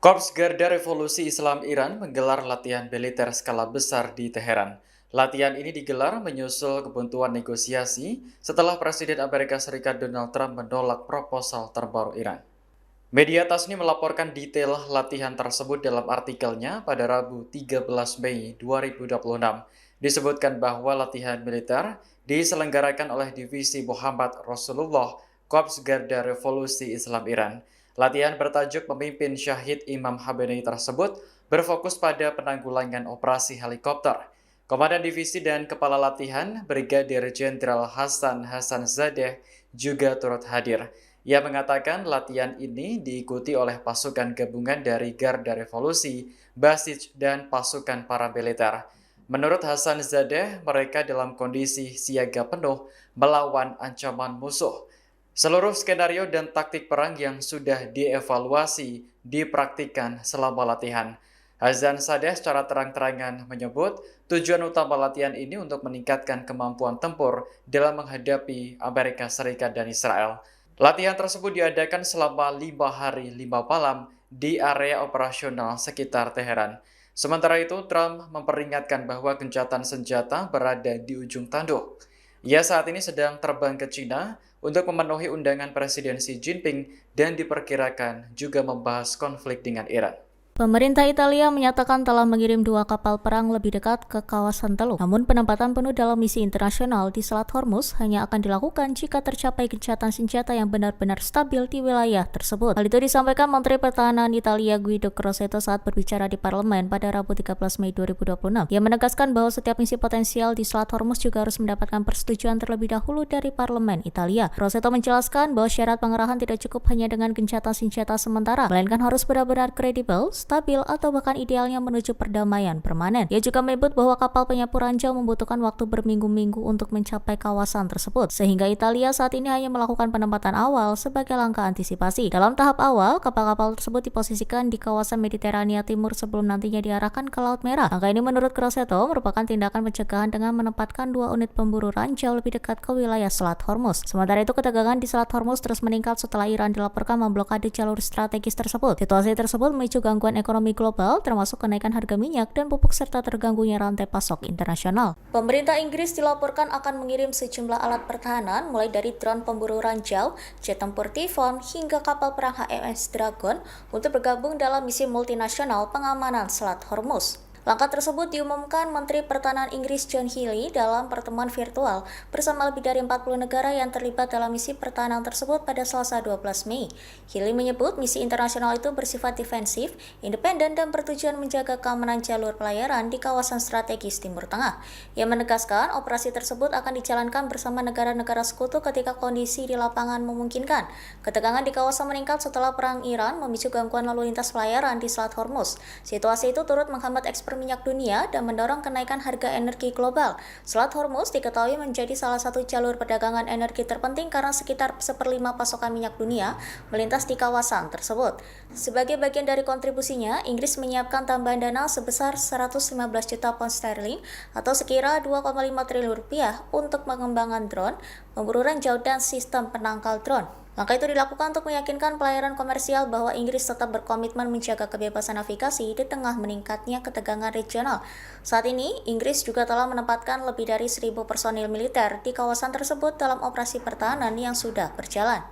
Korps Garda Revolusi Islam Iran menggelar latihan militer skala besar di Teheran. Latihan ini digelar menyusul kebuntuan negosiasi setelah Presiden Amerika Serikat Donald Trump menolak proposal terbaru Iran. Media Tasnim melaporkan detail latihan tersebut dalam artikelnya pada Rabu 13 Mei 2026. Disebutkan bahwa latihan militer diselenggarakan oleh Divisi Muhammad Rasulullah Korps Garda Revolusi Islam Iran. Latihan bertajuk Pemimpin Syahid Imam Khamenei tersebut berfokus pada penanggulangan operasi helikopter. Komandan divisi dan kepala latihan Brigadir Jenderal Hasan Zadeh juga turut hadir. Ia mengatakan latihan ini diikuti oleh pasukan gabungan dari Garda Revolusi, Basij, dan pasukan paramiliter. Menurut Hasan Zadeh, mereka dalam kondisi siaga penuh melawan ancaman musuh. Seluruh skenario dan taktik perang yang sudah dievaluasi dipraktikkan selama latihan. Hasan Zadeh secara terang-terangan menyebut tujuan utama latihan ini untuk meningkatkan kemampuan tempur dalam menghadapi Amerika Serikat dan Israel. Latihan tersebut diadakan selama 5 hari 5 malam di area operasional sekitar Teheran. Sementara itu, Trump memperingatkan bahwa gencatan senjata berada di ujung tanduk. Ia saat ini sedang terbang ke China untuk memenuhi undangan Presiden Xi Jinping dan diperkirakan juga membahas konflik dengan Iran. Pemerintah Italia menyatakan telah mengirim 2 kapal perang lebih dekat ke kawasan Teluk. Namun penempatan penuh dalam misi internasional di Selat Hormuz hanya akan dilakukan jika tercapai gencatan senjata yang benar-benar stabil di wilayah tersebut. Hal itu disampaikan Menteri Pertahanan Italia Guido Crosetto saat berbicara di parlemen pada Rabu 13 Mei 2026. Ia menegaskan bahwa setiap misi potensial di Selat Hormuz juga harus mendapatkan persetujuan terlebih dahulu dari parlemen Italia. Crosetto menjelaskan bahwa syarat pengerahan tidak cukup hanya dengan gencatan senjata sementara, melainkan harus benar-benar kredibel, stabil, atau bahkan idealnya menuju perdamaian permanen. Ia juga menyebut bahwa kapal penyapu ranjau membutuhkan waktu berminggu-minggu untuk mencapai kawasan tersebut, sehingga Italia saat ini hanya melakukan penempatan awal sebagai langkah antisipasi. Dalam tahap awal, kapal-kapal tersebut diposisikan di kawasan Mediterania Timur sebelum nantinya diarahkan ke Laut Merah. Langkah ini menurut Crosetto merupakan tindakan pencegahan dengan menempatkan 2 unit pemburu ranjau lebih dekat ke wilayah Selat Hormuz. Sementara itu, ketegangan di Selat Hormuz terus meningkat setelah Iran dilaporkan memblokade jalur strategis tersebut. Situasi tersebut memicu gangguan ekonomi global, termasuk kenaikan harga minyak dan pupuk serta terganggunya rantai pasok internasional. Pemerintah Inggris dilaporkan akan mengirim sejumlah alat pertahanan, mulai dari drone pemburu ranjau, jet tempur Typhoon, hingga kapal perang HMS Dragon untuk bergabung dalam misi multinasional pengamanan Selat Hormuz. Langkah tersebut diumumkan Menteri Pertahanan Inggris John Healey dalam pertemuan virtual bersama lebih dari 40 negara yang terlibat dalam misi pertahanan tersebut pada Selasa 12 Mei. Healey menyebut misi internasional itu bersifat defensif, independen, dan bertujuan menjaga keamanan jalur pelayaran di kawasan strategis Timur Tengah. Ia menegaskan operasi tersebut akan dijalankan bersama negara-negara sekutu ketika kondisi di lapangan memungkinkan. Ketegangan di kawasan meningkat setelah perang Iran memicu gangguan lalu lintas pelayaran di Selat Hormuz. Situasi itu turut menghambat ekspor minyak dunia dan mendorong kenaikan harga energi global. Selat Hormuz diketahui menjadi salah satu jalur perdagangan energi terpenting karena sekitar 1/5 pasokan minyak dunia melintas di kawasan tersebut. Sebagai bagian dari kontribusinya, Inggris menyiapkan tambahan dana sebesar 115 juta pound sterling atau sekira 2,5 triliun rupiah untuk pengembangan drone, pemburu ranjau, dan sistem penangkal drone. Langkah itu dilakukan untuk meyakinkan pelayaran komersial bahwa Inggris tetap berkomitmen menjaga kebebasan navigasi di tengah meningkatnya ketegangan regional. Saat ini, Inggris juga telah menempatkan lebih dari 1.000 personil militer di kawasan tersebut dalam operasi pertahanan yang sudah berjalan.